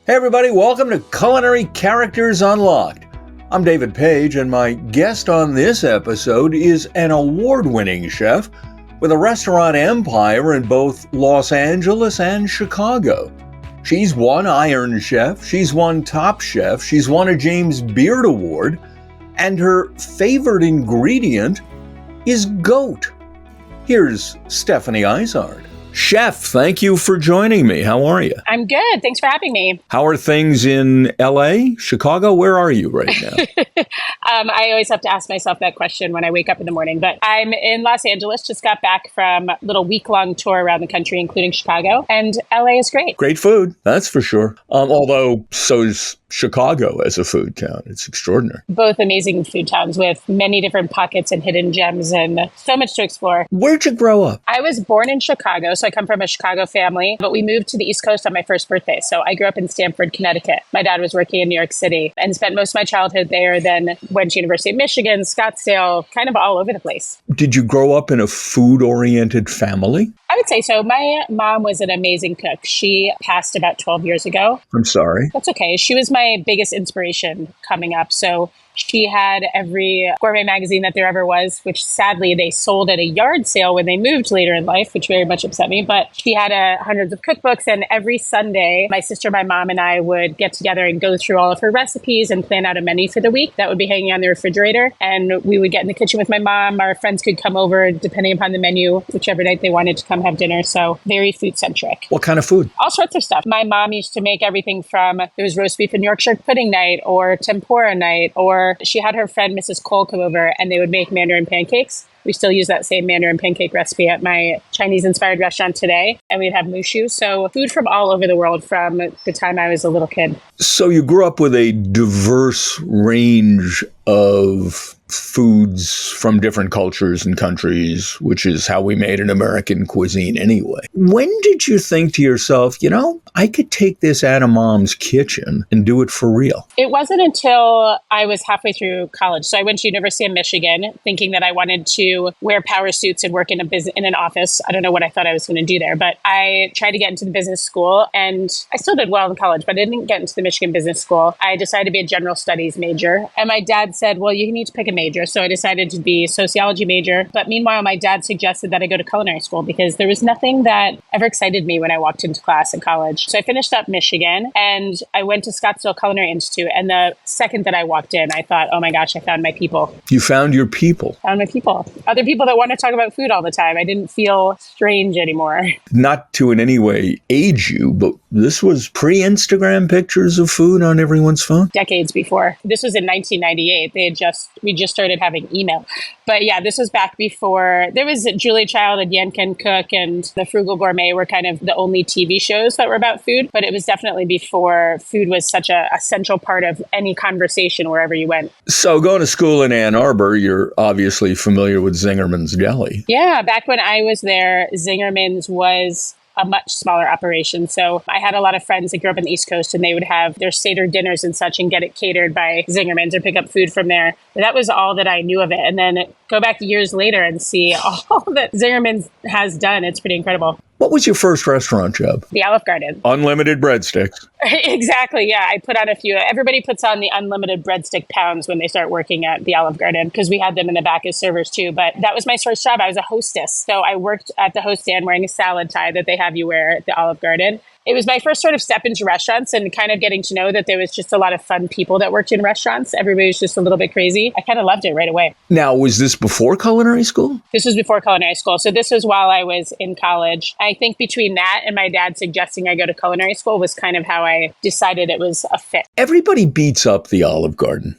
Hey everybody, welcome to Culinary Characters Unlocked. I'm David Page, and my guest on this episode is an award-winning chef with a restaurant empire in both Los Angeles and Chicago. She's won Iron Chef, she's won Top Chef, she's won a James Beard Award, and her favorite ingredient is goat. Here's Stephanie Izard. Chef, thank you for joining me. How are you? I'm good. Thanks for having me. How are things in LA, Chicago? Where are you right now? I always have to ask myself that question when I wake up in the morning, but I'm in Los Angeles, just got back from a little week-long tour around the country, including Chicago, and LA is great. Great food, that's for sure. Although so's Chicago as a food town. It's extraordinary. Both amazing food towns with many different pockets and hidden gems and so much to explore. Where'd you grow up? I was born in Chicago, so I come from a Chicago family, but we moved to the East Coast on my first birthday. So I grew up in Stamford, Connecticut. My dad was working in New York City and spent most of my childhood there, then went to University of Michigan, Scottsdale, kind of all over the place. Did you grow up in a food-oriented family? I would say so. My mom was an amazing cook. She passed about 12 years ago. I'm sorry. That's okay. She was my biggest inspiration coming up. So she had every gourmet magazine that there ever was, which sadly they sold at a yard sale when they moved later in life, which very much upset me. But she had hundreds of cookbooks. And every Sunday, my sister, my mom, and I would get together and go through all of her recipes and plan out a menu for the week that would be hanging on the refrigerator. And we would get in the kitchen with my mom. Our friends could come over depending upon the menu, whichever night they wanted to come have dinner. So very food centric. What kind of food? All sorts of stuff. My mom used to make everything from, there was roast beef and Yorkshire pudding night or tempura night, or she had her friend Mrs. Cole come over and they would make Mandarin pancakes. We still use that same Mandarin pancake recipe at my Chinese-inspired restaurant today. And we'd have mushu. So food from all over the world from the time I was a little kid. So you grew up with a diverse range of foods from different cultures and countries, which is how we made an American cuisine anyway. When did you think to yourself, I could take this out of mom's kitchen and do it for real? It wasn't until I was halfway through college. So I went to University of Michigan thinking that I wanted to wear power suits and work in an office. I don't know what I thought I was going to do there, but I tried to get into the business school and I still did well in college, but I didn't get into the Michigan Business School. I decided to be a general studies major. And my dad said, well, you need to pick a major. So I decided to be a sociology major. But meanwhile, my dad suggested that I go to culinary school because there was nothing that ever excited me when I walked into class in college. So I finished up Michigan and I went to Scottsdale Culinary Institute. And the second that I walked in, I thought, oh my gosh, I found my people. You found your people. Found my people. Other people that want to talk about food all the time. I didn't feel strange anymore. Not to in any way age you, but this was pre-Instagram pictures of food on everyone's phone? Decades before. This was in 1998. We just started having email. But yeah, this was back before. There was Julia Child and Yan Can Cook and The Frugal Gourmet were kind of the only TV shows that were about food. But it was definitely before food was such a essential part of any conversation wherever you went. So going to school in Ann Arbor, you're obviously familiar with Zingerman's Deli. Yeah, back when I was there, Zingerman's was a much smaller operation. So I had a lot of friends that grew up on the East Coast and they would have their Seder dinners and such and get it catered by Zingerman's or pick up food from there. But that was all that I knew of it. And then go back years later and see all that Zingerman's has done. It's pretty incredible. What was your first restaurant job? The Olive Garden. Unlimited breadsticks. Exactly. Yeah. I put on a few. Everybody puts on the unlimited breadstick pounds when they start working at the Olive Garden because we had them in the back as servers too. But that was my first job. I was a hostess. So I worked at the host stand wearing a salad tie that they have you wear at the Olive Garden. It was my first sort of step into restaurants and kind of getting to know that there was just a lot of fun people that worked in restaurants. Everybody was just a little bit crazy. I kind of loved it right away. Now, was this before culinary school? This was before culinary school. So this was while I was in college. I think between that and my dad suggesting I go to culinary school was kind of how I decided it was a fit. Everybody beats up the Olive Garden.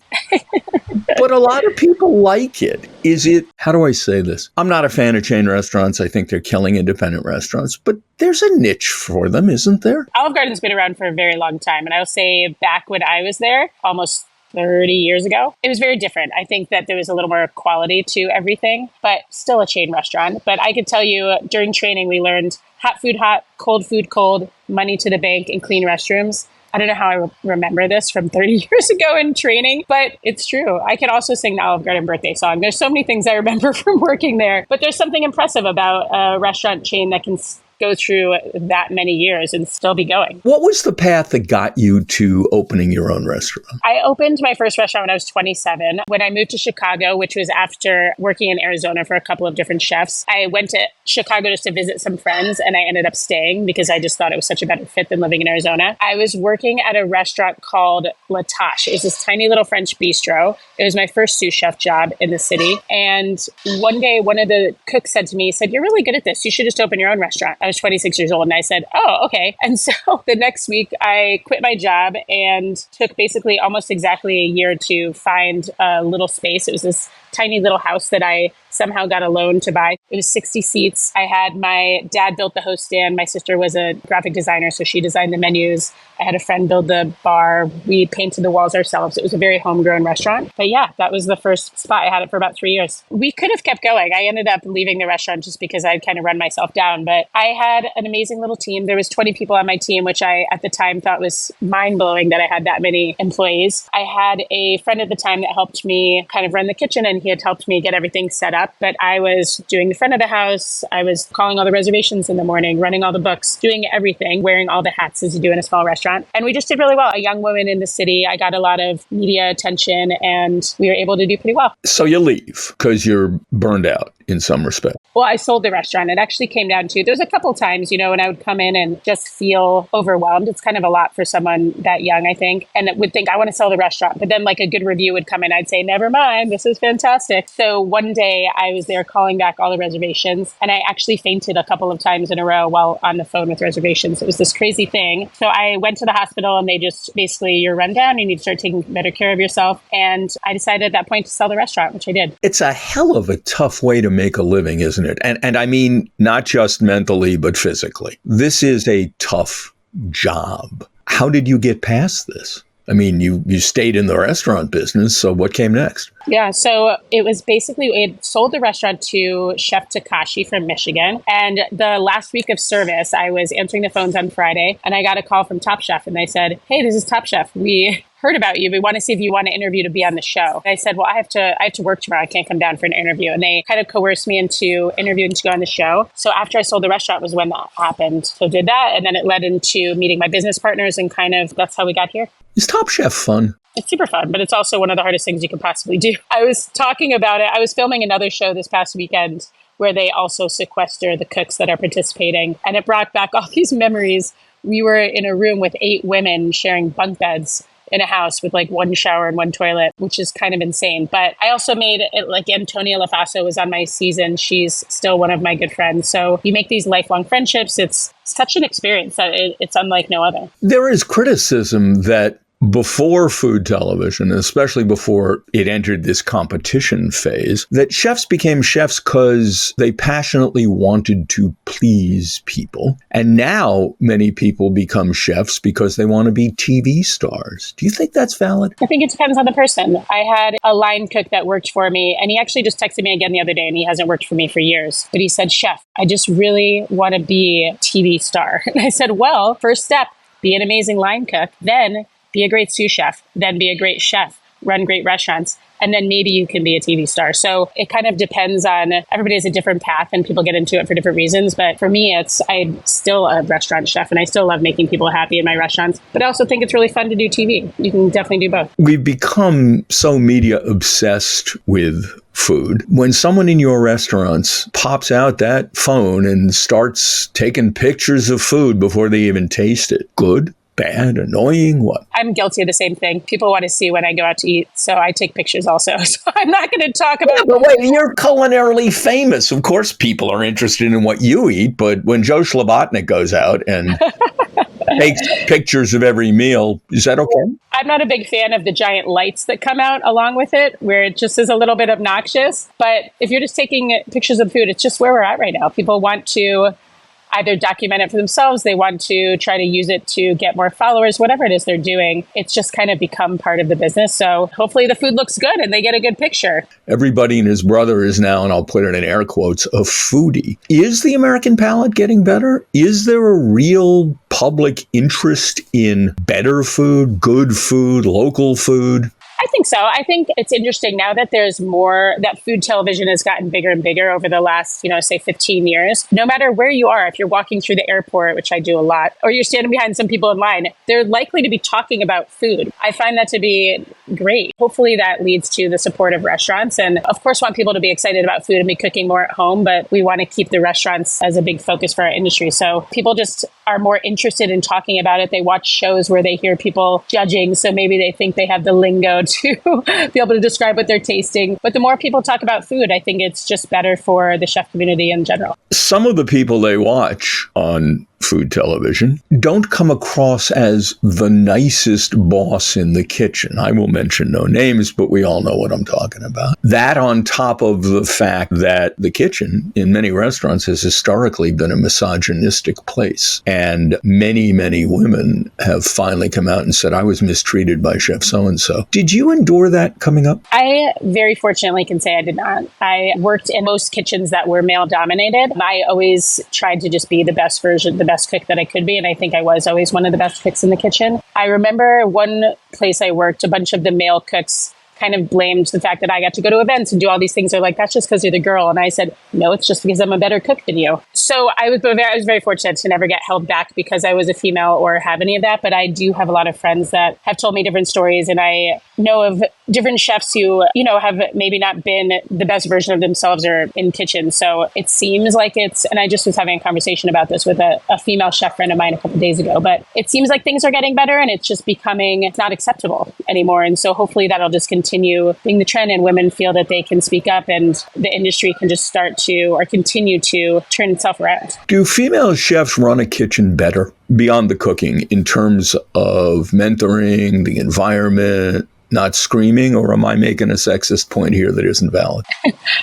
But a lot of people like it. Is it, how do I say this? I'm not a fan of chain restaurants. I think they're killing independent restaurants, but there's a niche for them, isn't there? Olive Garden's been around for a very long time. And I will say back when I was there, almost 30 years ago, it was very different. I think that there was a little more quality to everything, but still a chain restaurant. But I could tell you during training, we learned hot food hot, cold food cold, money to the bank, and clean restrooms. I don't know how I remember this from 30 years ago in training, but it's true. I can also sing the Olive Garden birthday song. There's so many things I remember from working there, but there's something impressive about a restaurant chain that can go through that many years and still be going. What was the path that got you to opening your own restaurant? I opened my first restaurant when I was 27. When I moved to Chicago, which was after working in Arizona for a couple of different chefs, I went to Chicago just to visit some friends, and I ended up staying because I just thought it was such a better fit than living in Arizona. I was working at a restaurant called La Tâche. It was this tiny little French bistro. It was my first sous chef job in the city. And one day, one of the cooks said to me, he said, "You're really good at this. You should just open your own restaurant." I was 26 years old, and I said, "Oh, okay." And so the next week, I quit my job and took basically almost exactly a year to find a little space. It was this tiny little house that I somehow got a loan to buy. It was 60 seats. I had my dad built the host stand. My sister was a graphic designer, so she designed the menus. I had a friend build the bar. We painted the walls ourselves. It was a very homegrown restaurant. But yeah, that was the first spot. I had it for about 3 years. We could have kept going. I ended up leaving the restaurant just because I'd kind of run myself down. But I had an amazing little team. There was 20 people on my team, which I, at the time, thought was mind-blowing that I had that many employees. I had a friend at the time that helped me kind of run the kitchen, and he had helped me get everything set up. But I was doing the front of the house. I was calling all the reservations in the morning, running all the books, doing everything, wearing all the hats as you do in a small restaurant. And we just did really well. A young woman in the city. I got a lot of media attention, and we were able to do pretty well. So you leave because you're burned out in some respect. Well, I sold the restaurant. It actually came down to, there was a couple times, when I would come in and just feel overwhelmed. It's kind of a lot for someone that young, I think, and it would think, I want to sell the restaurant. But then like a good review would come in. I'd say, never mind, this is fantastic. So one day I was there calling back all the reservations, and I actually fainted a couple of times in a row while on the phone with reservations. It was this crazy thing. So I went to the hospital, and they just basically, you're run down. You need to start taking better care of yourself. And I decided at that point to sell the restaurant, which I did. It's a hell of a tough way to make a living, isn't it? And I mean, not just mentally, but physically. This is a tough job. How did you get past this? I mean, you stayed in the restaurant business, so what came next? Yeah, so it was basically, it sold the restaurant to Chef Takashi from Michigan. And the last week of service, I was answering the phones on Friday, and I got a call from Top Chef, and they said, "Hey, this is Top Chef. We heard about you. We want to see if you want to interview to be on the show." And I said, "Well, I have to work tomorrow. I can't come down for an interview." And they kind of coerced me into interviewing to go on the show. So after I sold the restaurant was when that happened. So did that, and then it led into meeting my business partners, and kind of that's how we got here. Is Top Chef fun? It's super fun, but it's also one of the hardest things you could possibly do. I was talking about it. I was filming another show this past weekend where they also sequester the cooks that are participating. And it brought back all these memories. We were in a room with 8 women sharing bunk beds in a house with like one shower and one toilet, which is kind of insane. But I also made it, like Antonia LaFaso was on my season. She's still one of my good friends. So you make these lifelong friendships. It's such an experience that it's unlike no other. There is criticism that before food television, especially before it entered this competition phase, that chefs became chefs because they passionately wanted to please people. And now many people become chefs because they want to be TV stars. Do you think that's valid? I think it depends on the person. I had a line cook that worked for me, and he actually just texted me again the other day, and he hasn't worked for me for years. But he said, "Chef, I just really want to be a TV star." And I said, well, first step, be an amazing line cook. Then be a great sous chef, then be a great chef, run great restaurants, and then maybe you can be a TV star. So it kind of depends on, everybody has a different path and people get into it for different reasons. But for me, I'm still a restaurant chef, and I still love making people happy in my restaurants. But I also think it's really fun to do TV. You can definitely do both. We've become so media obsessed with food. When someone in your restaurants pops out that phone and starts taking pictures of food before they even taste it, good, bad, annoying, what? I'm guilty of the same thing. People want to see when I go out to eat, so I take pictures also. So I'm not going to talk about... Yeah, but wait, you're culinarily famous. Of course people are interested in what you eat, but when Joe Schlabotnik goes out and takes pictures of every meal, is that okay? I'm not a big fan of the giant lights that come out along with it, where it just is a little bit obnoxious. But if you're just taking pictures of food, it's just where we're at right now. People want to either document it for themselves, they want to try to use it to get more followers, whatever it is they're doing. It's just kind of become part of the business. So hopefully the food looks good and they get a good picture. Everybody and his brother is now, and I'll put it in air quotes, a foodie. Is the American palate getting better? Is there a real public interest in better food, good food, local food? I think so. I think it's interesting now that there's more, that food television has gotten bigger and bigger over the last, say 15 years. No matter where you are, if you're walking through the airport, which I do a lot, or you're standing behind some people in line, they're likely to be talking about food. I find that to be great. Hopefully that leads to the support of restaurants. And of course, want people to be excited about food and be cooking more at home, but we want to keep the restaurants as a big focus for our industry. So people just are more interested in talking about it. They watch shows where they hear people judging. So maybe they think they have the lingo to be able to describe what they're tasting. But the more people talk about food, I think it's just better for the chef community in general. Some of the people they watch on food television don't come across as the nicest boss in the kitchen. I will mention no names, but we all know what I'm talking about. That on top of the fact that the kitchen in many restaurants has historically been a misogynistic place. And many, many women have finally come out and said, I was mistreated by Chef so-and-so. Did you endure that coming up? I very fortunately can say I did not. I worked in most kitchens that were male dominated. I always tried to just be the best version, the best cook that I could be. And I think I was always one of the best cooks in the kitchen. I remember one place I worked, a bunch of the male cooks kind of blamed the fact that I got to go to events and do all these things. They're like, that's just because you're the girl. And I said, no, it's just because I'm a better cook than you. So I was very fortunate to never get held back because I was a female or have any of that. But I do have a lot of friends that have told me different stories. And I know of different chefs who, have maybe not been the best version of themselves or in kitchen. So it seems like and I just was having a conversation about this with a female chef friend of mine a couple of days ago, but it seems like things are getting better and it's just it's not acceptable anymore. And so hopefully that'll just continue being the trend and women feel that they can speak up and the industry can just start to or continue to turn itself around. Do female chefs run a kitchen better beyond the cooking in terms of mentoring, the environment, not screaming, or am I making a sexist point here that isn't valid?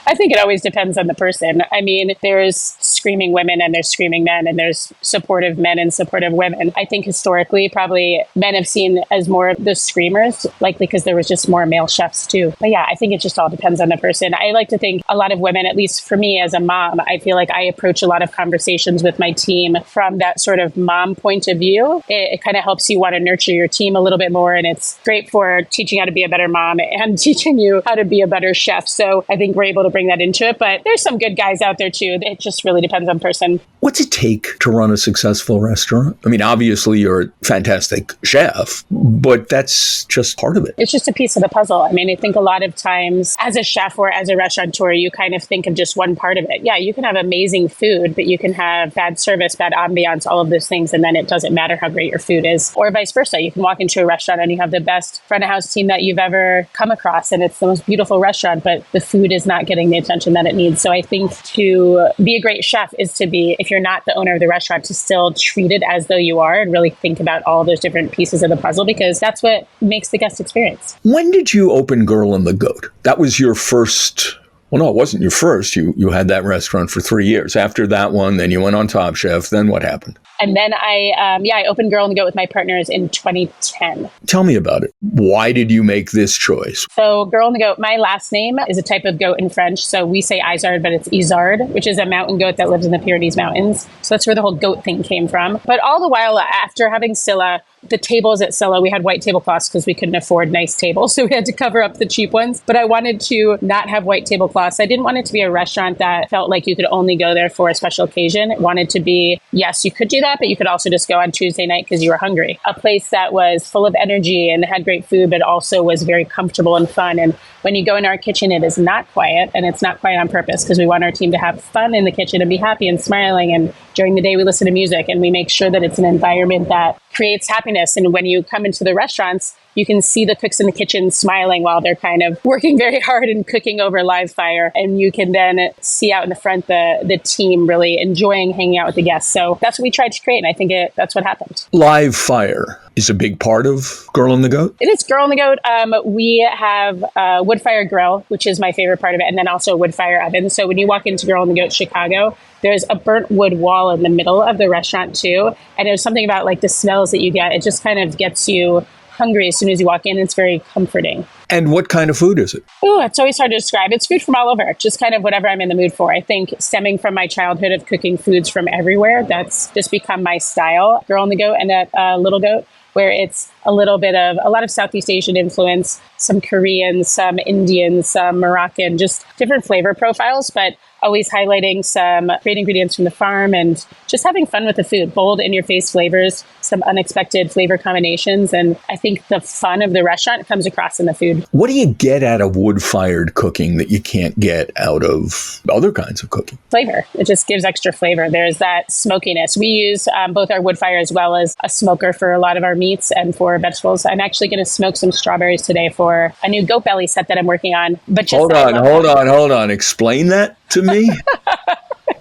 I think it always depends on the person. I mean, there's screaming women and there's screaming men and there's supportive men and supportive women. I think historically, probably men have seen as more of the screamers, likely because there was just more male chefs too. But yeah, I think it just all depends on the person. I like to think a lot of women, at least for me as a mom, I feel like I approach a lot of conversations with my team from that sort of mom point of view. It kind of helps you want to nurture your team a little bit more. And it's great for teaching how to be a better mom and teaching you how to be a better chef. So I think we're able to bring that into it. But there's some good guys out there too. It just really depends on person. What's it take to run a successful restaurant? I mean, obviously you're a fantastic chef, but that's just part of it. It's just a piece of the puzzle. I mean, I think a lot of times as a chef or as a restaurateur, you kind of think of just one part of it. Yeah, you can have amazing food, but you can have bad service, bad ambiance, all of those things. And then it doesn't matter how great your food is. Or vice versa. You can walk into a restaurant and you have the best front of house team that you've ever come across. And it's the most beautiful restaurant, but the food is not getting the attention that it needs. So I think to be a great chef is to be, if you're not the owner of the restaurant, to still treat it as though you are and really think about all those different pieces of the puzzle, because that's what makes the guest experience. When did you open Girl and the Goat? That was your first... Well, no, it wasn't your first. You had that restaurant for 3 years. After that one, then you went on Top Chef. Then what happened? And then I opened Girl and the Goat with my partners in 2010. Tell me about it. Why did you make this choice? So Girl and the Goat, my last name is a type of goat in French. So we say Izard, but it's Izard, which is a mountain goat that lives in the Pyrenees Mountains. So that's where the whole goat thing came from. But all the while after having Scylla, the tables at Scylla, we had white tablecloths because we couldn't afford nice tables. So we had to cover up the cheap ones. But I wanted to not have white tablecloths. I didn't want it to be a restaurant that felt like you could only go there for a special occasion. It wanted to be, yes, you could do that, but you could also just go on Tuesday night because you were hungry. A place that was full of energy and had great food, but also was very comfortable and fun. And when you go in our kitchen, it is not quiet, and it's not quiet on purpose because we want our team to have fun in the kitchen and be happy and smiling. And during the day, we listen to music and we make sure that it's an environment that creates happiness. And when you come into the restaurants, you can see the cooks in the kitchen smiling while they're kind of working very hard and cooking over live fire. And you can then see out in the front the team really enjoying hanging out with the guests. So that's what we tried to create. And I think that's what happened. Live fire is a big part of Girl and the Goat? It is Girl and the Goat. We have a wood fire grill, which is my favorite part of it, and then also a wood fire oven. So when you walk into Girl and the Goat Chicago, there's a burnt wood wall in the middle of the restaurant too. And there's something about like the smells that you get. It just kind of gets you hungry as soon as you walk in. It's very comforting. And what kind of food is it? Oh, it's always hard to describe. It's food from all over, just kind of whatever I'm in the mood for. I think stemming from my childhood of cooking foods from everywhere, that's just become my style. Girl and the Goat and that Little Goat, where it's a lot of Southeast Asian influence, some Korean, some Indian, some Moroccan, just different flavor profiles, but always highlighting some great ingredients from the farm and just having fun with the food. Bold, in-your-face flavors, some unexpected flavor combinations. And I think the fun of the restaurant comes across in the food. What do you get out of wood-fired cooking that you can't get out of other kinds of cooking? Flavor. It just gives extra flavor. There's that smokiness. We use both our wood fire as well as a smoker for a lot of our meats and for vegetables. I'm actually going to smoke some strawberries today for a new goat belly set that I'm working on. But just hold on. Explain that to me.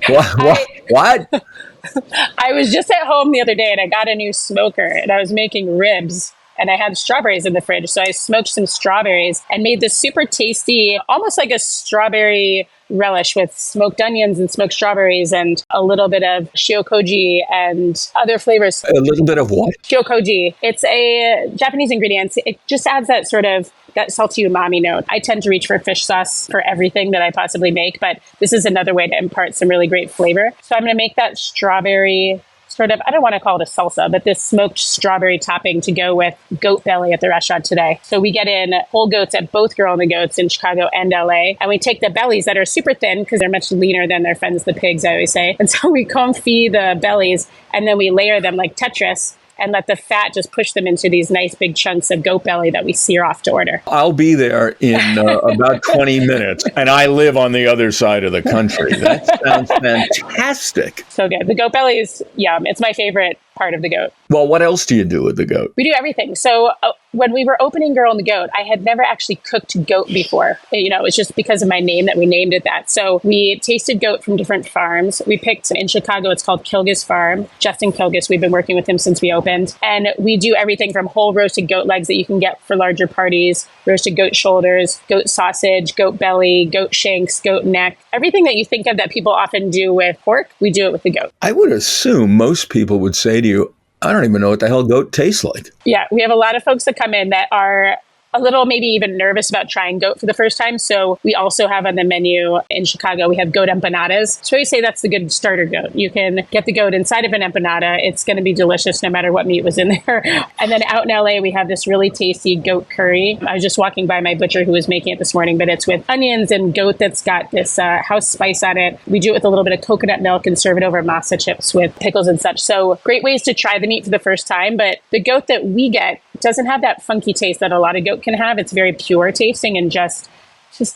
What? I was just at home the other day and I got a new smoker and I was making ribs and I had strawberries in the fridge. So I smoked some strawberries and made this super tasty, almost like a strawberry relish with smoked onions and smoked strawberries and a little bit of shiokoji and other flavors. A little bit of what? Shiokoji. It's a Japanese ingredient. It just adds that sort of that salty umami note. I tend to reach for fish sauce for everything that I possibly make, but this is another way to impart some really great flavor. So I'm going to make that strawberry sort of, I don't want to call it a salsa, but this smoked strawberry topping to go with goat belly at the restaurant today. So we get in whole goats at both Girl and the Goats in Chicago and LA. And we take the bellies that are super thin because they're much leaner than their friends, the pigs, I always say. And so we confit the bellies and then we layer them like Tetris and let the fat just push them into these nice big chunks of goat belly that we sear off to order. I'll be there in about 20 minutes, and I live on the other side of the country. That sounds fantastic. So good. The goat belly is yum. It's my favorite part of the goat. Well, what else do you do with the goat? We do everything. So when we were opening Girl and the Goat, I had never actually cooked goat before. You know, it's just because of my name that we named it that. So we tasted goat from different farms. We picked in Chicago, it's called Kilgus Farm. Justin Kilgus, we've been working with him since we opened. And we do everything from whole roasted goat legs that you can get for larger parties, roasted goat shoulders, goat sausage, goat belly, goat shanks, goat neck. Everything that you think of that people often do with pork, we do it with the goat. I would assume most people would say to you, I don't even know what the hell goat tastes like. Yeah, we have a lot of folks that come in that are a little maybe even nervous about trying goat for the first time. So we also have on the menu in Chicago, we have goat empanadas. So I say that's the good starter goat. You can get the goat inside of an empanada. It's going to be delicious no matter what meat was in there. And then out in LA, we have this really tasty goat curry. I was just walking by my butcher who was making it this morning, but it's with onions and goat that's got this house spice on it. We do it with a little bit of coconut milk and serve it over masa chips with pickles and such. So great ways to try the meat for the first time. But the goat that we get doesn't have that funky taste that a lot of goat can have. It's very pure tasting and just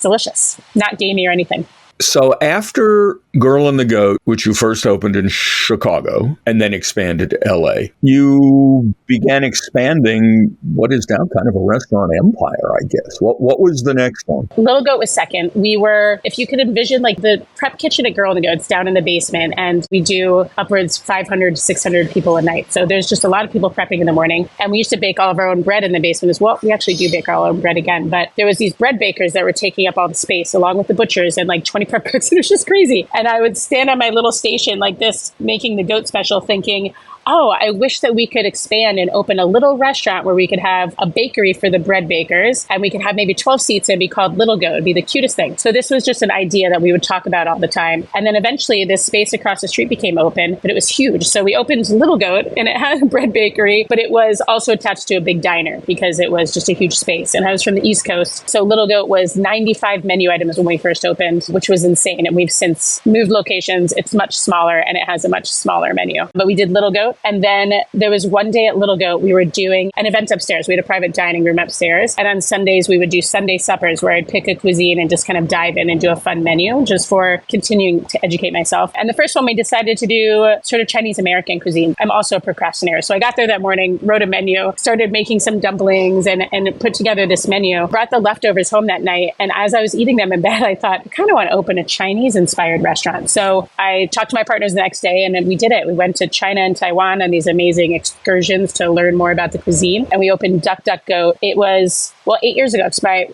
delicious, not gamey or anything. So after Girl and the Goat, which you first opened in Chicago and then expanded to LA, you began expanding what is now kind of a restaurant empire, I guess. What was the next one? Little Goat was second. We were, if you could envision like the prep kitchen at Girl and the Goat, it's down in the basement and we do upwards 500 to 600 people a night. So there's just a lot of people prepping in the morning. And we used to bake all of our own bread in the basement as well. We actually do bake our own bread again, but there was these bread bakers that were taking up all the space along with the butchers and like 20 prep cooks. It was just crazy. And I would stand on my little station like this, making the goat special, thinking, oh, I wish that we could expand and open a little restaurant where we could have a bakery for the bread bakers and we could have maybe 12 seats and be called Little Goat. It'd be the cutest thing. So this was just an idea that we would talk about all the time. And then eventually this space across the street became open, but it was huge. So we opened Little Goat and it had a bread bakery, but it was also attached to a big diner because it was just a huge space. And I was from the East Coast. So Little Goat was 95 menu items when we first opened, which was insane. And we've since moved locations. It's much smaller and it has a much smaller menu. But we did Little Goat. And then there was one day at Little Goat, we were doing an event upstairs. We had a private dining room upstairs. And on Sundays, we would do Sunday suppers where I'd pick a cuisine and just kind of dive in and do a fun menu just for continuing to educate myself. And the first one we decided to do sort of Chinese American cuisine. I'm also a procrastinator. So I got there that morning, wrote a menu, started making some dumplings and put together this menu, brought the leftovers home that night. And as I was eating them in bed, I thought, I kind of want to open a Chinese inspired restaurant. So I talked to my partners the next day and then we did it. We went to China and Taiwan on these amazing excursions to learn more about the cuisine. And we opened Duck Duck Goat. It was, 8 years ago.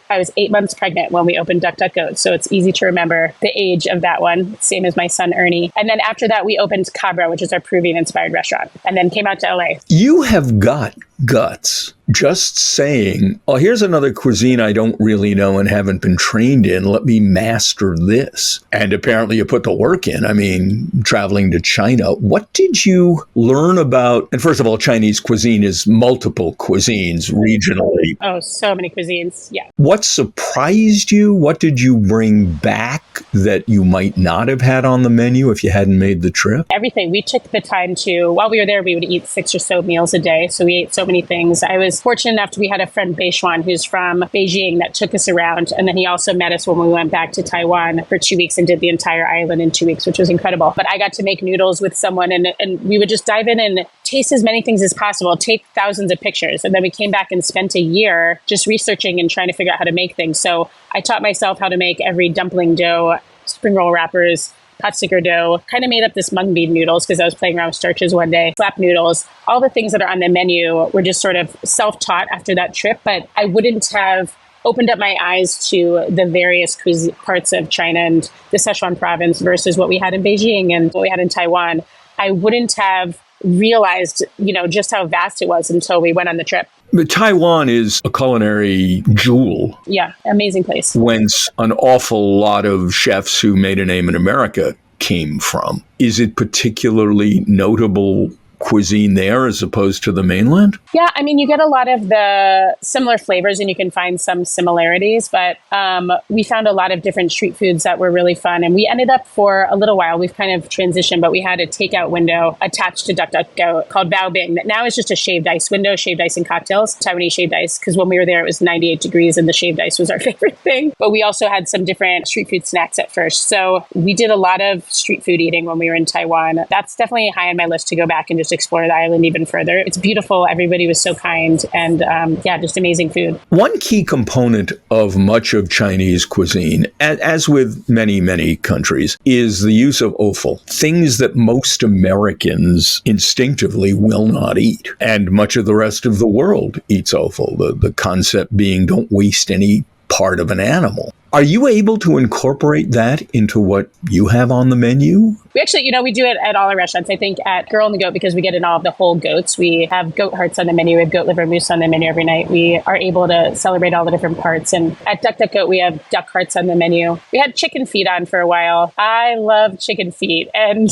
I was 8 months pregnant when we opened Duck Duck Goat. So it's easy to remember the age of that one. Same as my son, Ernie. And then after that, we opened Cabra, which is our Peruvian inspired restaurant, and then came out to LA. You have got guts just saying, oh, here's another cuisine I don't really know and haven't been trained in. Let me master this. And apparently you put the work in. I mean, traveling to China, what did you learn about? And first of all, Chinese cuisine is multiple cuisines regionally. Oh, so many cuisines. Yeah. What surprised you? What did you bring back that you might not have had on the menu if you hadn't made the trip? Everything. We took the time to, while we were there, we would eat 6 or so meals a day. So we ate so many things. I was fortunate enough to, we had a friend, Beishuan, who's from Beijing, that took us around. And then he also met us when we went back to Taiwan for 2 weeks and did the entire island in 2 weeks, which was incredible. But I got to make noodles with someone, and we would just dive in and taste as many things as possible, take thousands of pictures. And then we came back and spent a year just researching and trying to figure out how to make things. So I taught myself how to make every dumpling dough, spring roll wrappers, pot sticker dough, kind of made up this mung bean noodles because I was playing around with starches one day, slap noodles. All the things that are on the menu were just sort of self-taught after that trip, but I wouldn't have opened up my eyes to the various parts of China and the Sichuan province versus what we had in Beijing and what we had in Taiwan. I wouldn't have realized, just how vast it was until we went on the trip. But Taiwan is a culinary jewel. Yeah, amazing place. Whence an awful lot of chefs who made a name in America came from. Is it particularly notable cuisine there as opposed to the mainland? Yeah, I mean, you get a lot of the similar flavors and you can find some similarities, but we found a lot of different street foods that were really fun. And we ended up for a little while, we've kind of transitioned, but we had a takeout window attached to DuckDuckGo called Bao Bing that now is just a shaved ice window, shaved ice and cocktails, Taiwanese shaved ice, because when we were there, it was 98 degrees and the shaved ice was our favorite thing. But we also had some different street food snacks at first. So we did a lot of street food eating when we were in Taiwan. That's definitely high on my list to go back and just explore the island even further. It's beautiful. Everybody was so kind and just amazing food. One key component of much of Chinese cuisine, as with many, many countries, is the use of offal, things that most Americans instinctively will not eat. And much of the rest of the world eats offal, the concept being don't waste any part of an animal. Are you able to incorporate that into what you have on the menu? We actually, we do it at all our restaurants. I think at Girl and the Goat, because we get in all of the whole goats, we have goat hearts on the menu. We have goat liver mousse on the menu every night. We are able to celebrate all the different parts. And at DuckDuckGoat, we have duck hearts on the menu. We had chicken feet on for a while. I love chicken feet. And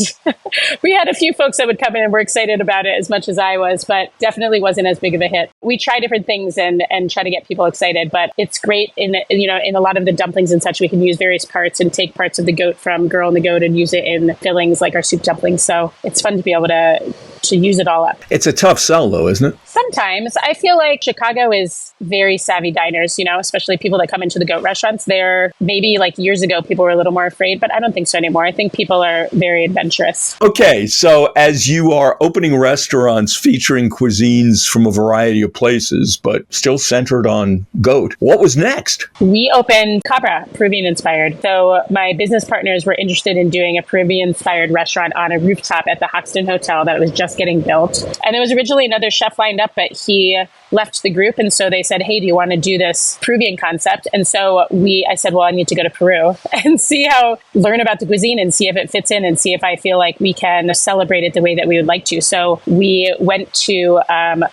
we had a few folks that would come in and were excited about it as much as I was, but definitely wasn't as big of a hit. We try different things and try to get people excited, but it's great in a lot of the dumplings and such. We can use various parts and take parts of the goat from Girl and the Goat and use it in fillings like our soup dumplings. So it's fun to be able to use it all up. It's a tough sell though, isn't it? Sometimes. I feel like Chicago is very savvy diners, especially people that come into the goat restaurants. They're maybe like years ago, people were a little more afraid, but I don't think so anymore. I think people are very adventurous. Okay, so as you are opening restaurants featuring cuisines from a variety of places, but still centered on goat, what was next? We opened Cabra, Peruvian inspired. So my business partners were interested in doing a Peruvian inspired restaurant on a rooftop at the Hoxton Hotel that was just getting built. And there was originally another chef lined up, but he left the group. And so they said, hey, do you want to do this Peruvian concept? And so I said, well, I need to go to Peru and learn about the cuisine and see if it fits in and see if I feel like we can celebrate it the way that we would like to. So we went to,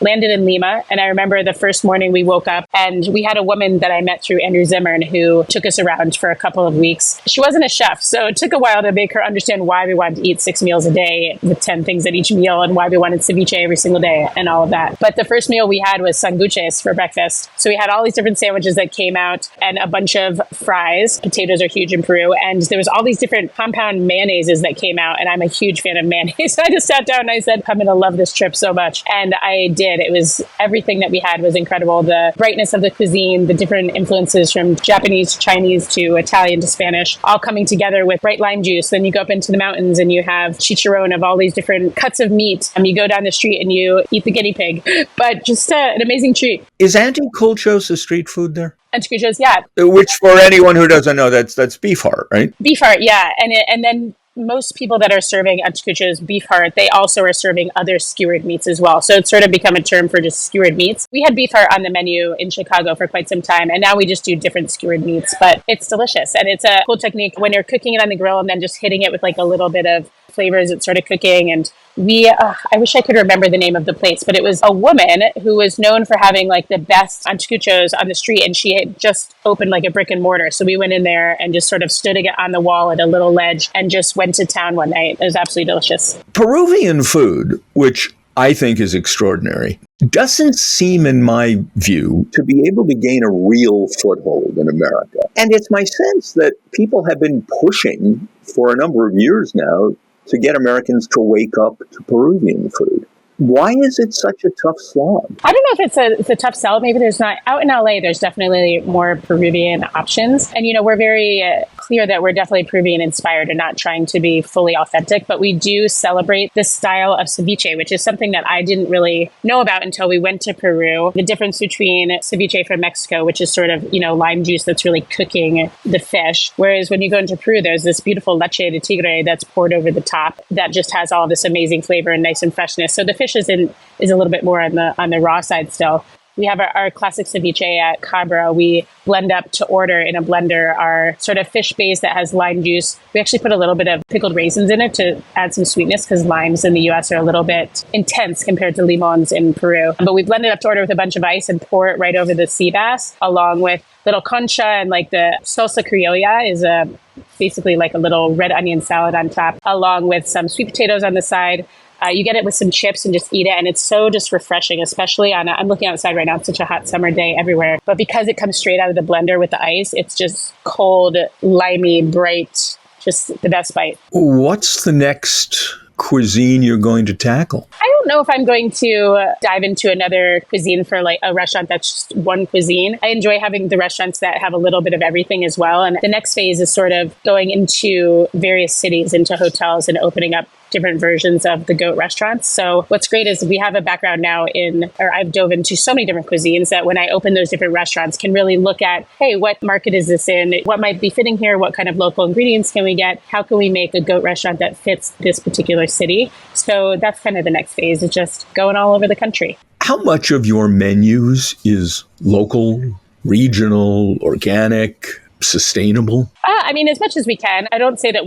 landed in Lima. And I remember the first morning we woke up and we had a woman that I met through Andrew Zimmern who took us around for a couple of weeks. She wasn't a chef, so it took a while to make her understand why we wanted to eat 6 meals a day with 10 things at each meal and why we wanted ceviche every single day and all of that. But the first meal we had was sanguches for breakfast. So we had all these different sandwiches that came out and a bunch of fries. Potatoes are huge in Peru. And there was all these different compound mayonnaises that came out. And I'm a huge fan of mayonnaise. So I just sat down and I said, I'm going to love this trip so much. And I did. It was everything that we had was incredible. The brightness of the cuisine, the different influences from Japanese to Chinese to Italian to Spanish, all coming together with bright lime juice. Then you go up into the mountains and you have chicharron of all these different cuts of meat. You go down the street and you eat the guinea pig. But just an amazing treat. Is anticulchos a street food there? Anticulchos, yeah. Which, for anyone who doesn't know, that's beef heart, right? Beef heart, yeah. And then most people that are serving anticulchos beef heart, they also are serving other skewered meats as well. So it's sort of become a term for just skewered meats. We had beef heart on the menu in Chicago for quite some time, and now we just do different skewered meats, but it's delicious. And it's a cool technique when you're cooking it on the grill and then just hitting it with like a little bit of flavors it started cooking. And I wish I could remember the name of the place, but it was a woman who was known for having like the best anticuchos on the street. And she had just opened like a brick and mortar. So we went in there and just sort of stood on the wall at a little ledge and just went to town one night. It was absolutely delicious. Peruvian food, which I think is extraordinary, doesn't seem, in my view, to be able to gain a real foothold in America. And it's my sense that people have been pushing for a number of years now to get Americans to wake up to Peruvian food. Why is it such a tough slog? I don't know if it's a tough sell. Maybe there's not. Out in LA, there's definitely more Peruvian options. And, we're very clear that we're definitely Peruvian inspired and not trying to be fully authentic. But we do celebrate this style of ceviche, which is something that I didn't really know about until we went to Peru. The difference between ceviche from Mexico, which is sort of, lime juice that's really cooking the fish. Whereas when you go into Peru, there's this beautiful leche de tigre that's poured over the top that just has all this amazing flavor and nice and freshness. So the fish is a little bit more on the raw side still. We have our classic ceviche at Cabra. We blend up to order in a blender our sort of fish base that has lime juice. We actually put a little bit of pickled raisins in it to add some sweetness because limes in the US are a little bit intense compared to limons in Peru. But we blend it up to order with a bunch of ice and pour it right over the sea bass along with little concha, and like the salsa criolla is basically like a little red onion salad on top, along with some sweet potatoes on the side. You get it with some chips and just eat it. And it's so just refreshing, especially I'm looking outside right now. It's such a hot summer day everywhere. But because it comes straight out of the blender with the ice, it's just cold, limey, bright, just the best bite. What's the next cuisine you're going to tackle? I don't know if I'm going to dive into another cuisine for like a restaurant that's just one cuisine. I enjoy having the restaurants that have a little bit of everything as well. And the next phase is sort of going into various cities, into hotels, and opening up different versions of the goat restaurants. So what's great is we have a background now I've dove into so many different cuisines that when I open those different restaurants can really look at, hey, what market is this in? What might be fitting here? What kind of local ingredients can we get? How can we make a goat restaurant that fits this particular city? So that's kind of the next phase, is just going all over the country. How much of your menus is local, regional, organic, sustainable? As much as we can. I don't say that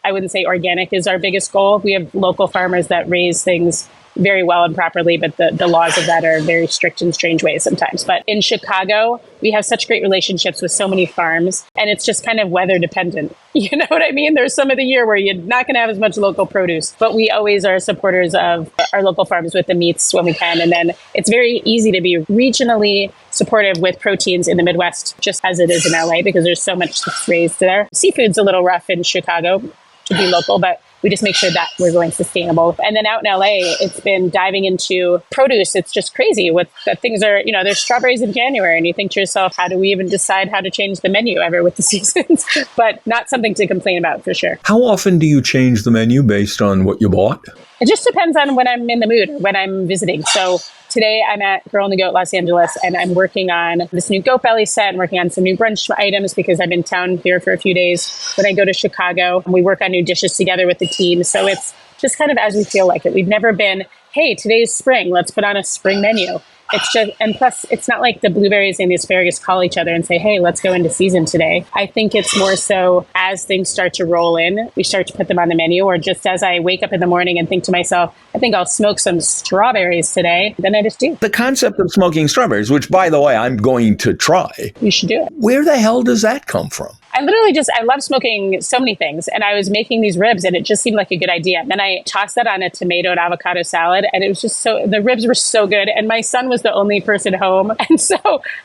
I wouldn't say organic is our biggest goal. We have local farmers that raise things very well and properly, but the laws of that are very strict in strange ways sometimes. But in Chicago, we have such great relationships with so many farms, and it's just kind of weather dependent. You know what I mean? There's some of the year where you're not going to have as much local produce, but we always are supporters of our local farms with the meats when we can. And then it's very easy to be regionally supportive with proteins in the Midwest, just as it is in LA, because there's so much that's raised there. Seafood's a little rough in Chicago to be local, but we just make sure that we're going sustainable. And then out in LA, it's been diving into produce. It's just crazy what that things are, there's strawberries in January, and you think to yourself, how do we even decide how to change the menu ever with the seasons? But not something to complain about for sure. How often do you change the menu based on what you bought? It just depends on when I'm in the mood, when I'm visiting. So today I'm at Girl and the Goat Los Angeles, and I'm working on this new goat belly set and working on some new brunch items because I'm in town here for a few days. When I go to Chicago, we work on new dishes together with the team. So it's just kind of as we feel like it. We've never been, hey, today's spring, let's put on a spring menu. It's just, and plus, it's not like the blueberries and the asparagus call each other and say, hey, let's go into season today. I think it's more so as things start to roll in, we start to put them on the menu, or just as I wake up in the morning and think to myself, I think I'll smoke some strawberries today, then I just do. The concept of smoking strawberries, which, by the way, I'm going to try. You should do it. Where the hell does that come from? I love smoking so many things. And I was making these ribs and it just seemed like a good idea. And then I tossed that on a tomato and avocado salad, and it was just the ribs were so good. And my son was the only person home. And so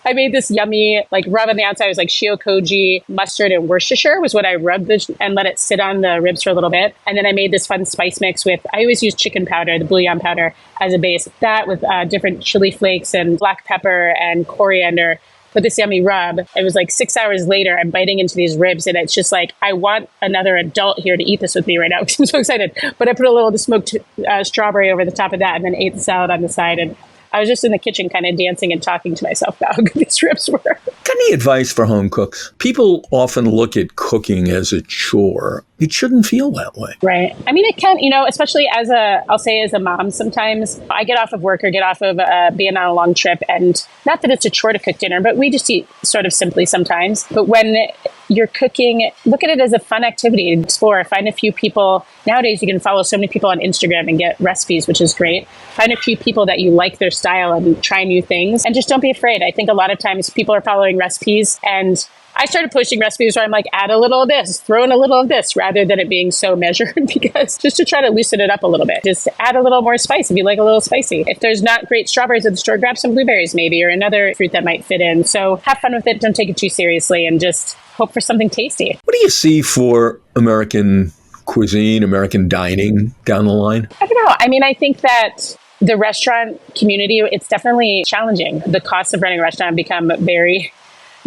I made this yummy, rub on the outside. It was like shiokoji, mustard, and Worcestershire was what I rubbed and let it sit on the ribs for a little bit. And then I made this fun spice mix I always use chicken powder, the bouillon powder as a base. That with different chili flakes and black pepper and coriander. Put this yummy rub. It was 6 hours later, I'm biting into these ribs, and it's just I want another adult here to eat this with me right now because I'm so excited. But I put a little smoked strawberry over the top of that and then ate the salad on the side. And I was just in the kitchen kind of dancing and talking to myself about how good these ribs were. Got any advice for home cooks? People often look at cooking as a chore. It shouldn't feel that way. Right. It can, especially as a mom sometimes. I get off of work or get off of being on a long trip, and not that it's a chore to cook dinner, but we just eat sort of simply sometimes. But when you're cooking, look at it as a fun activity. Explore, find a few people. Nowadays, you can follow so many people on Instagram and get recipes, which is great. Find a few people that you like their style and try new things. And just don't be afraid. I think a lot of times people are following recipes, and I started posting recipes where I'm like, add a little of this, throw in a little of this, rather than it being so measured, because just to try to loosen it up a little bit. Just add a little more spice if you like a little spicy. If there's not great strawberries at the store, grab some blueberries maybe, or another fruit that might fit in. So have fun with it. Don't take it too seriously, and just hope for something tasty. What do you see for American cuisine, American dining down the line? I don't know. I mean, I think that the restaurant community, it's definitely challenging. The costs of running a restaurant become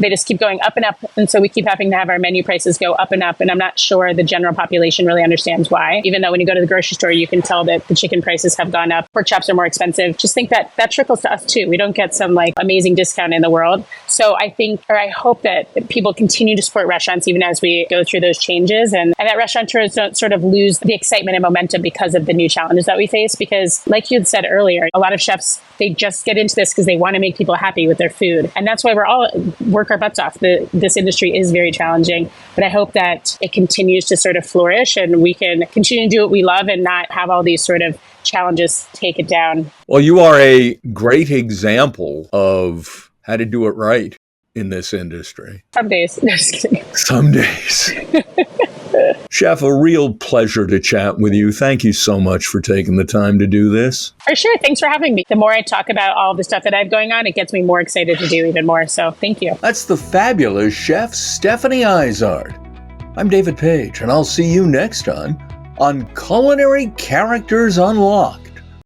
they just keep going up and up. And so we keep having to have our menu prices go up and up. And I'm not sure the general population really understands why. Even though when you go to the grocery store, you can tell that the chicken prices have gone up. Pork chops are more expensive. Just think that that trickles to us too. We don't get some like amazing discount in the world. So I think, or I hope that people continue to support restaurants even as we go through those changes. And that restaurateurs don't sort of lose the excitement and momentum because of the new challenges that we face. Because like you had said earlier, a lot of chefs, they just get into this because they want to make people happy with their food. And that's why we're all work our butts off. This industry is very challenging, but I hope that it continues to sort of flourish and we can continue to do what we love and not have all these sort of challenges take it down. Well, you are a great example of how to do it right in this industry. Some days. No, just kidding. Some days. Chef, a real pleasure to chat with you. Thank you so much for taking the time to do this. For sure. Thanks for having me. The more I talk about all the stuff that I have going on, it gets me more excited to do even more. So thank you. That's the fabulous chef Stephanie Izard. I'm David Page, and I'll see you next time on Culinary Characters Unlocked.